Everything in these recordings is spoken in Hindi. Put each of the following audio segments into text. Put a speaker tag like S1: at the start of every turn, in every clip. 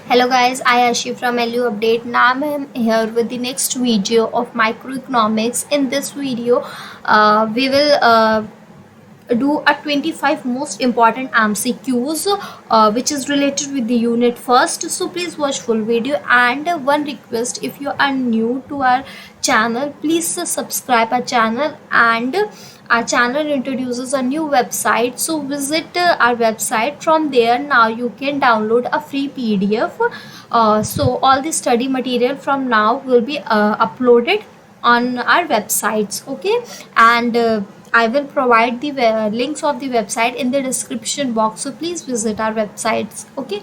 S1: Hello guys, I Ashi from LU Update. Now I am here with the next video of microeconomics. In this video, we will do a 25 most important MCQs which is related with the unit first. So please watch full video, and one request, if you are new to our channel, please subscribe our channel. And our channel introduces a new website, so visit our website. From there now you can download a free PDF. So all the study material from now will be uploaded on our websites, okay? And I will provide the links of the website in the description box, so please visit our websites, okay?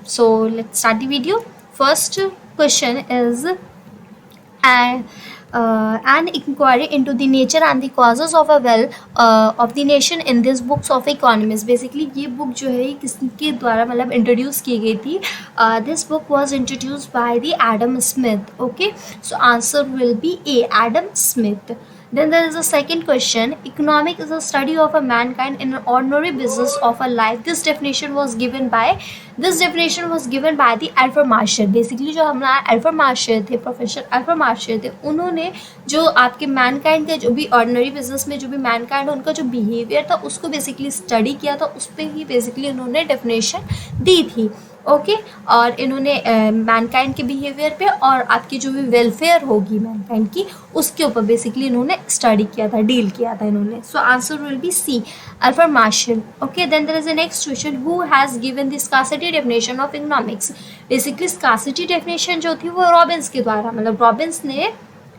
S1: So let's start the video. First question is an inquiry into the nature and the causes of a of the nation in this books of economists. Basically ये book जो है किसके द्वारा मतलब introduce की गई थी. This book was introduced by the Adam Smith. Okay, so answer will be A, Adam Smith. Then there is a second question. Economic is a study of a mankind in an ordinary business of a life. This definition was given by the Alfred Marshall. Basically जो हमारा Alfred Marshall थे, प्रोफेसर Alfred Marshall थे, उन्होंने जो आपके मैनकाइंड के जो भी ऑर्डिनरी बिजनेस में जो भी मैनकाइंड उनका जो बिहेवियर था उसको बेसिकली स्टडी किया था. उस पर ही बेसिकली उन्होंने डेफिनेशन दी थी. ओके और इन्होंने मैनकाइंड के बिहेवियर पे और आपकी जो भी वेलफेयर होगी मैनकाइंड की उसके ऊपर बेसिकली इन्होंने स्टडी किया था, डील किया था इन्होंने. So answer will be C, Alfred Marshall. Okay, then there is the next question. Who has given the scarcity definition of economics. Basically scarcity definition जो थी वो रॉबिन्स के द्वारा, मतलब रॉबिन्स ने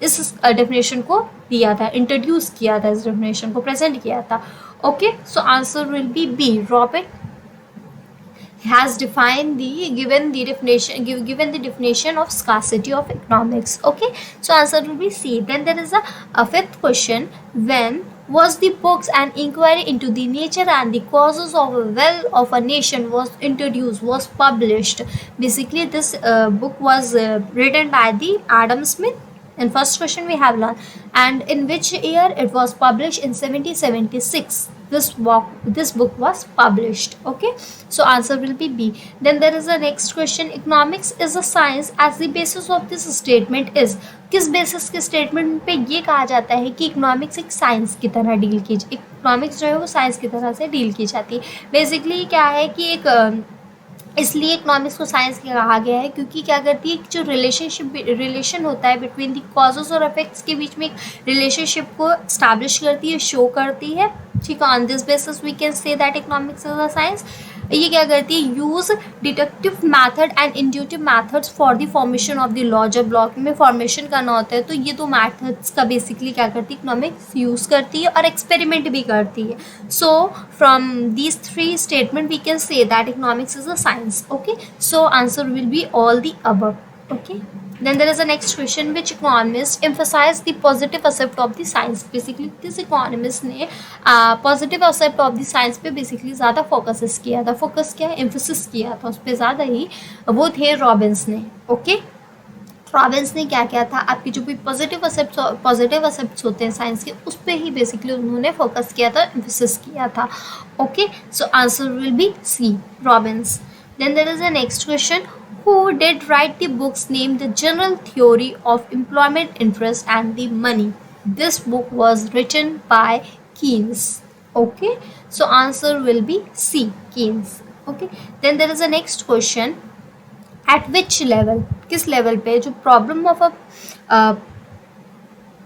S1: इस डेफिनेशन को दिया था, इंट्रोड्यूस किया था, इस डेफिनेशन को प्रेजेंट किया था. Okay, so answer will be B, Robin has defined the given the definition of scarcity of economics. Okay, so answer will be C. Then there is a fifth question. When was the books an inquiry into the nature and the causes of a wealth of a nation was introduced, was published. Basically this book was written by the Adam Smith. In first question we have learned, and in which year it was published. In 1776 this book was published. Okay, so answer will be B. Then there is a next question. Economics is a science as the basis of this statement is. किस बेसिस के स्टेटमेंट पे ये कहा जाता है कि इकोनॉमिक्स एक साइंस की तरह डील की, इकोनॉमिक्स जो है वो साइंस की तरह से डील की जाती है. बेसिकली क्या है कि एक इसलिए इकोनॉमिक्स को साइंस कहा गया है क्योंकि क्या करती है, जो रिलेशन होता है बिटवीन द कॉजेज और इफेक्ट्स के बीच में एक रिलेशनशिप को स्टैब्लिश करती है, शो करती है. ठीक है, on this basis we can say that economics is a science. ये क्या करती है, use deductive method and inductive methods for the formation of the law. जब लॉ में फॉर्मेशन करना होता है तो ये दो मैथड्स का बेसिकली क्या करती है, इकोनॉमिक्स यूज करती है और एक्सपेरिमेंट भी करती है. So from these three statement we can say that economics is a science. Okay, so answer will be all the above. Okay, then there is a next question. Which economist emphasized the positive aspect of the science. Basically किस economist ने positive aspect of the science पे basically ज़्यादा फोकस किया था, फोकस क्या है, emphasis किया था उस पर ज़्यादा ही, वो थे रॉबिन्स ने. ओके, रॉबिन्स ने क्या किया था, आपकी जो भी पॉजिटिव असेप्ट्स होते हैं साइंस के उस पर ही बेसिकली उन्होंने फोकस किया था, एम्फेसिस किया था. Okay, so answer will be C, Robbins. Then there is a next question. Who did write the books named The General Theory of Employment Interest and the Money? This book was written by Keynes. Okay, so answer will be C, Keynes. Okay, then there is a next question. At which level, किस level पे जो problem of a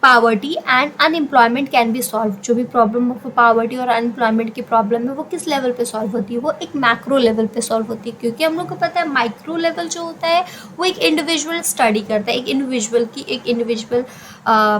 S1: poverty and unemployment can be solve, जो भी प्रॉब्लम ऑफ पावर्टी और अनएम्प्लॉयमेंट की प्रॉब्लम है वो किस लेवल पे सॉल्व होती है, वो एक मैक्रो लेवल पे सॉल्व होती है. क्योंकि हम लोग को पता है माइक्रो लेवल जो होता है वो एक इंडिविजुअल स्टडी करता है, एक इंडिविजुअल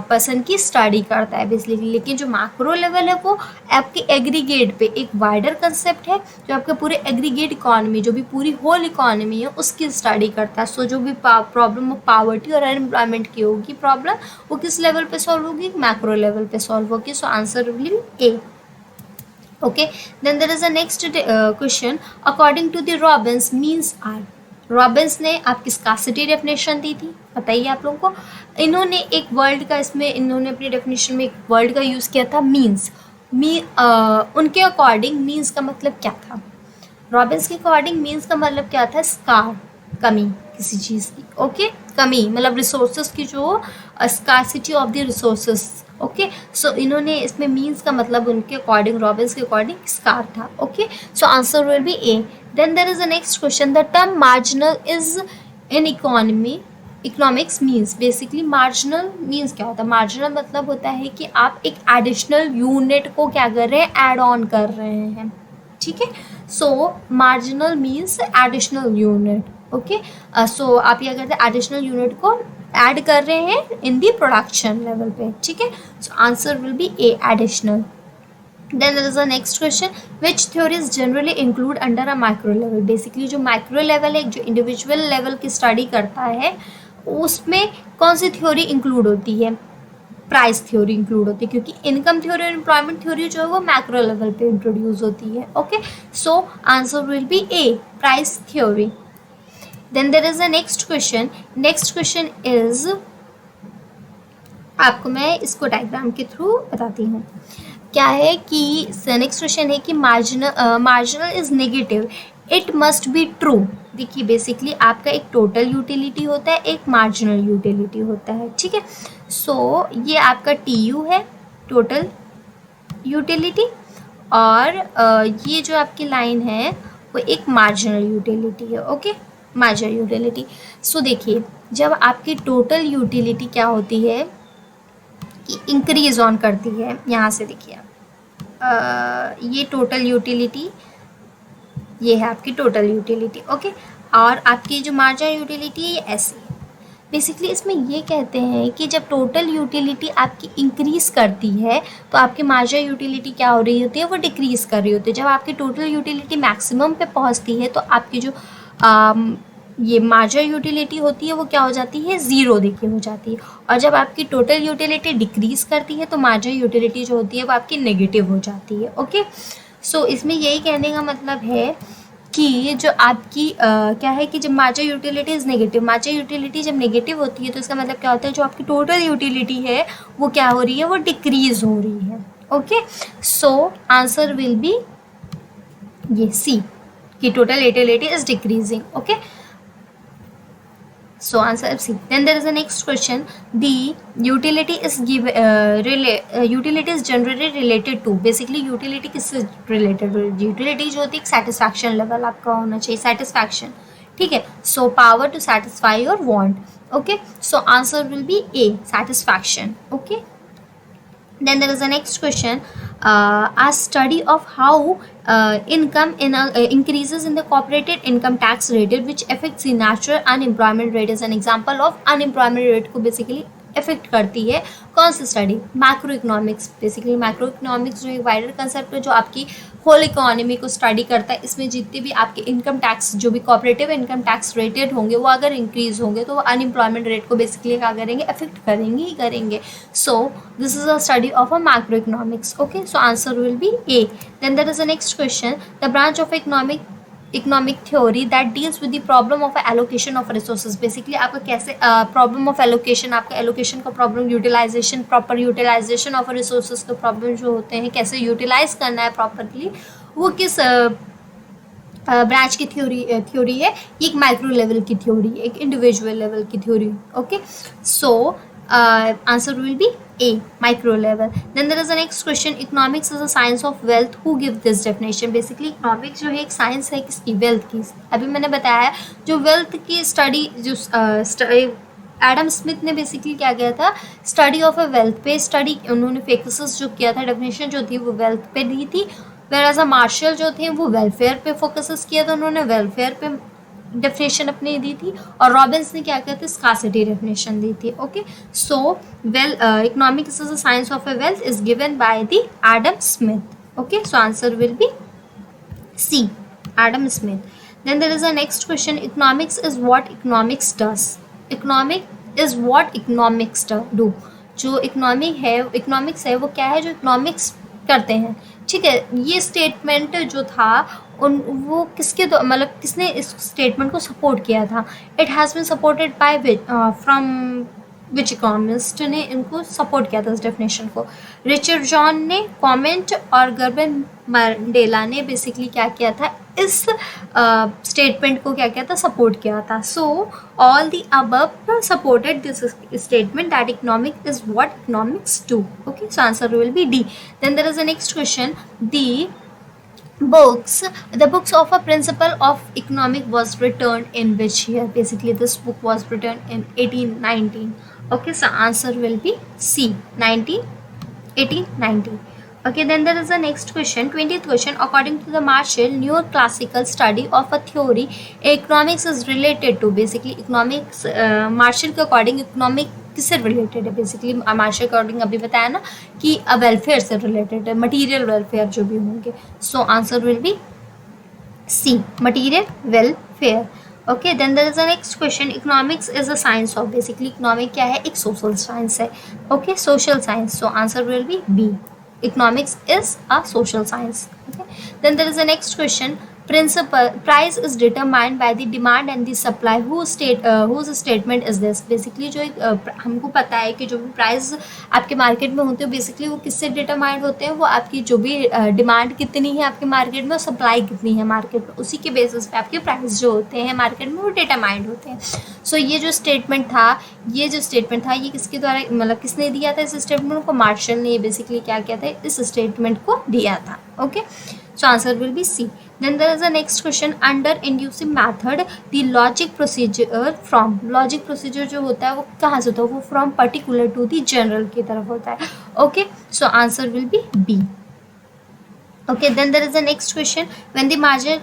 S1: पर्सन की स्टडी करता है बेसिकली. लेकिन जो मैक्रो लेवल है वो आपके एग्रीगेट पे एक वाइडर कंसेप्ट है जो आपके पूरे एग्रीगेट इकॉनमी, जो भी पूरी होल इकॉनमी है उसकी स्टडी करता है. सो जो भी प्रॉब्लम ऑफ पावर्टी और अनएम्प्लॉयमेंट की होगी प्रॉब्लम, वो किस लेवल पे सॉल्व होगी, मैक्रो लेवल पे सॉल्व होगी. So answer will be A. Okay, then there is a next question. According to the Robbins means are. Robbins ने आपकी स्कार्सिटी डेफिनेशन दी थी, बताइए आप लोगों को. इन्होंने एक वर्ड का, इसमें इन्होंने अपनी डेफिनेशन में एक वर्ड का यूज़ किया था, मीन्स. उनके अकॉर्डिंग मीन्स का मतलब क्या था, रॉबिन्स के अकॉर्डिंग मीन्स का मतलब क्या था, स्कार. कमी किसी चीज़ की, ओके, कमी मतलब रिसोर्सेज की जो scarcity of the resources, okay. So इन्होंने इसमें मीन्स का मतलब उनके अकॉर्डिंग, रॉबिन्स के अकॉर्डिंग स्कार था, okay. So answer will be A. Then there is a next question, the term marginal is in economics means, basically marginal means क्या होता है? मार्जिनल मतलब होता है कि आप एक एडिशनल यूनिट को क्या कर रहे हैं, ऐड ऑन कर रहे हैं, ठीक है। So marginal means additional unit, okay. So आप क्या करते हैं, एडिशनल यूनिट को ऐड कर रहे हैं इन दी प्रोडक्शन लेवल पे, ठीक है। सो answer will be A, additional. Then there is a next question, which theories generally include under a macro level? Basically जो macro level है, जो individual level की study करता है, उसमें कौन सी थ्योरी इंक्लूड होती है? प्राइस थ्योरी इंक्लूड होती है, क्योंकि इनकम थ्योरी और एम्प्लॉयमेंट थ्योरी जो है वो मैक्रो लेवल पे इंट्रोड्यूस होती है, okay. So answer will be A, price theory. Then there is a next question, next question is, आपको मैं इसको डायग्राम के थ्रू बताती हूँ। क्या है कि नेक्स्ट क्वेश्चन है कि marginal is negative, it must be true. देखिए बेसिकली आपका एक टोटल यूटिलिटी होता है, एक मार्जिनल यूटिलिटी होता है, ठीक है। सो ये आपका TU है, टोटल यूटिलिटी, और ये जो आपकी लाइन है वो एक मार्जिनल यूटिलिटी है, ओके, मार्जिनल यूटिलिटी। सो देखिए जब आपकी टोटल यूटिलिटी क्या होती है कि इंक्रीज ऑन करती है, यहाँ से देखिए आप, ये टोटल यूटिलिटी, ये है आपकी टोटल यूटिलिटी, ओके। और आपकी जो मार्जिनल यूटिलिटी है ये ऐसी है। बेसिकली इसमें ये कहते हैं कि जब टोटल यूटिलिटी आपकी इंक्रीज करती है तो आपकी मार्जिनल यूटिलिटी क्या हो रही होती है, वो डिक्रीज कर रही होती है। जब आपकी टोटल यूटिलिटी मैक्सिमम पे पहुंचती है तो आपकी जो ये मार्जिनल यूटिलिटी होती है वो क्या हो जाती है, ज़ीरो देखिए हो जाती है। और जब आपकी टोटल यूटिलिटी डिक्रीज करती है तो मार्जिनल यूटिलिटी जो होती है वो आपकी नेगेटिव हो जाती है, ओके। सो इसमें यही कहने का मतलब है कि जो आपकी क्या है कि जब marginal utility is negative, marginal utility जब नेगेटिव होती है तो इसका मतलब क्या होता है, जो आपकी टोटल यूटिलिटी है वो क्या हो रही है, वो डिक्रीज हो रही है, okay. So answer will B ये सी, कि total utility is decreasing, okay. So answer C. Then there is a next question. The utility is utility is generally related to, basically utility किससे related है? Utility जो होती है satisfaction level आपका होना चाहिए, satisfaction, ठीक है। So power to satisfy your want, okay. So answer will be A, satisfaction, okay. Then there is a next question, a study of how income increases in the corporate income tax rate, which affects the natural unemployment rate, is an example of unemployment rate को basically इफेक्ट करती है। कौन सी study? Macro economics. Basically macro economics जो एक वाइडर कंसेप्ट है जो आपकी होल इकोनॉमी को स्टडी करता है। इसमें जितने भी आपके इनकम टैक्स, जो भी कॉपरेटिव इनकम टैक्स रेटेड होंगे, वो अगर इंक्रीज होंगे तो वो अनएम्प्लॉयमेंट रेट को बेसिकली क्या करेंगे, अफेक्ट करेंगे ही करेंगे। So this is a study of a macro economics, okay. So answer will be A. Then there is a next question, the branch of economic theory that deals with the problem of allocation of resources. Basically आपका कैसे प्रॉब्लम ऑफ एलोकेशन, आपका एलोकेशन का problem, utilisation, proper utilisation of resources के प्रॉब्लम जो होते हैं, कैसे यूटिलाइज करना है प्रॉपरली, वो किस ब्रांच की थ्योरी है? ये एक माइक्रो लेवल की थ्योरी, एक इंडिविजुअल लेवल की theory, okay. So answer will be A, micro level. Then there is a next question, economics is a science of wealth, who give this definition? Basically economics जो है एक साइंस है किसकी? वेल्थ की। अभी मैंने बताया जो वेल्थ की स्टडी, जो एडम स्मिथ ने बेसिकली क्या किया था, स्टडी ऑफ अ वेल्थ पे स्टडी, उन्होंने फोकस जो किया था, डेफिनेशन जो थी वो वेल्थ पे दी थी। वेराज मार्शल जो थे वो वेलफेयर पे फोकस किया था, उन्होंने वेलफेयर पे डेफिनेशन अपनी दी थी। और रॉबिन्स ने क्या किया था, स्कार्सिटी डेफिनेशन दी थी, okay. So economics is a science of a wealth is given by the Adam Smith, okay. So answer will be C, Adam Smith. Then there is a next question, economics is what economics does. Economic is what economics do. जो इकोनॉमिक्स है वो क्या है, जो इकोनॉमिक्स करते हैं, ठीक है। ये स्टेटमेंट जो था वो किसके मतलब किसने इस स्टेटमेंट को सपोर्ट किया था? It has been supported by from which economist ने इनको सपोर्ट किया था इस डेफिनेशन को? रिचर्ड जॉन ने, कॉमेंट और गर्बन मंडेला ने बेसिकली क्या किया था, इस स्टेटमेंट को क्या किया था, सपोर्ट किया था. So all the above supported this statement that economic is what economics do. Okay, so answer will be D. Then there is a next question. The books of a principle of economic was written in which year? Basically this book was written in 1819. Okay, so answer will be C, 1890. Okay, then there is a next question, 20th question. According to the Marshall neoclassical study of a theory, economics is related to. Basically economics Marshall के according economic किससे रिलेटेड है? बेसिकली मार्शल अकॉर्डिंग अभी बताया ना कि वेलफेयर से रिलेटेड है, मटीरियल वेलफेयर जो भी होंगे. So answer will be C, material welfare. Okay, then there is a next question. Economics is a science of. Basically economic क्या है? एक सोशल साइंस है. Okay, social science. So answer will be B, economics is a social science. Okay, then there is a next question. Price is determined by the demand and the supply. Whose statement is this? Basically जो हमको पता है कि जो भी प्राइस आपके मार्केट में होते हैं बेसिकली वो किससे डिटरमाइंड होते हैं? वो आपकी जो भी डिमांड कितनी है आपके मार्केट में और सप्लाई कितनी है मार्केट में, उसी के बेसिस पे आपके प्राइस जो होते हैं मार्केट में वो डिटरमाइंड होते हैं. सो ये जो स्टेटमेंट था ये किसके द्वारा, मतलब किसने दिया था इस स्टेटमेंट को? मार्शल ने बेसिकली क्या किया था, इस स्टेटमेंट को दिया था. Okay, so answer will be C. Then there is a next question. Under inductive method, the logic procedure from. Logic procedure जो होता है वो कहाँ से होता है? वो from particular to the general की तरफ होता है. Okay, so answer will be B. Okay, then there is the next question. When the margin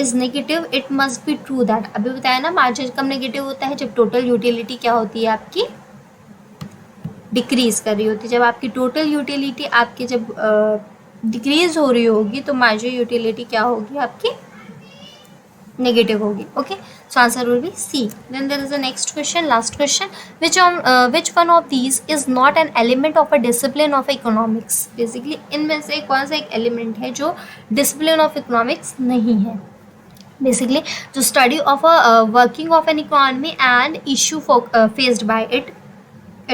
S1: is negative, it must be true that. अभी बताया ना मार्जिन कब नेगेटिव होता है? जब टोटल यूटिलिटी क्या होती है आपकी? डिक्रीज कर रही होती है. जब आपकी टोटल यूटिलिटी आपकी जब डिक्रीज हो रही होगी तो मार्जिनल यूटिलिटी क्या होगी आपकी? नेगेटिव होगी. Okay, so answer will be C. Then there is a next question, last question. Which one of these is not an element of a discipline of economics? Basically इनमें से कौन सा एक एलिमेंट है जो डिसिप्लिन ऑफ इकोनॉमिक्स नहीं है? बेसिकली जो study of a working of an economy and issue faced by it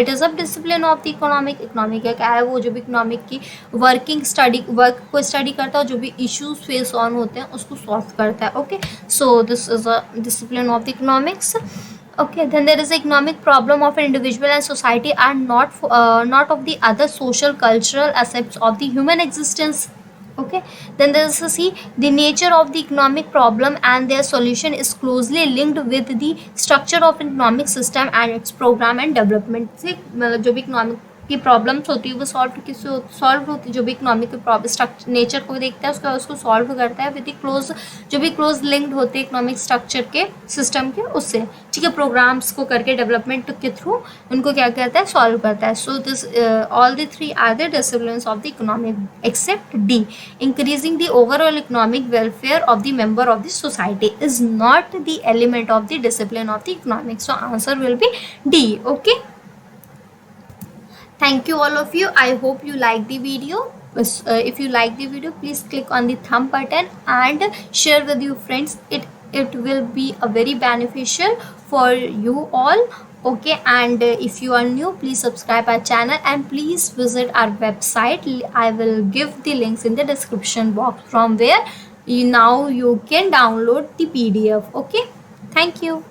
S1: is a discipline of the economic. Economic क्या है? वो जो भी इकोनॉमिक की वर्क को स्टडी करता है, जो भी इश्यूज फेस ऑन होते हैं उसको सॉल्व करता है. Okay, so this is a discipline of the economics. Okay, then there is the economic problem of an individual and society are not of the other social cultural aspects of the human existence. Okay, then there is a C. The nature of the economic problem and their solution is closely linked with the structure of an economic system and its program and development. से मतलब जो भी economic की प्रॉब्लम्स होती है वो सॉल्व होती है. जो भी इकोनॉमिक के नेचर को देखता है उसको सॉल्व करता है विद जो भी क्लोज लिंक्ड होते हैं इकोनॉमिक स्ट्रक्चर के सिस्टम के उससे. ठीक है, प्रोग्राम्स को करके डेवलपमेंट के थ्रू उनको क्या करता है? सॉल्व करता है. So this all the three are the disciplines of the economic except D. Increasing the overall economic welfare of the member of the society is not the element of the discipline of the economic. So answer will be D. Okay, thank you all of you. I hope you like the video. If you like the video, please click on the thumb button and share with your friends. It will be a very beneficial for you all. Okay, and if you are new, please subscribe our channel and please visit our website. I will give the links in the description box from where now you can download the PDF. Okay, thank you.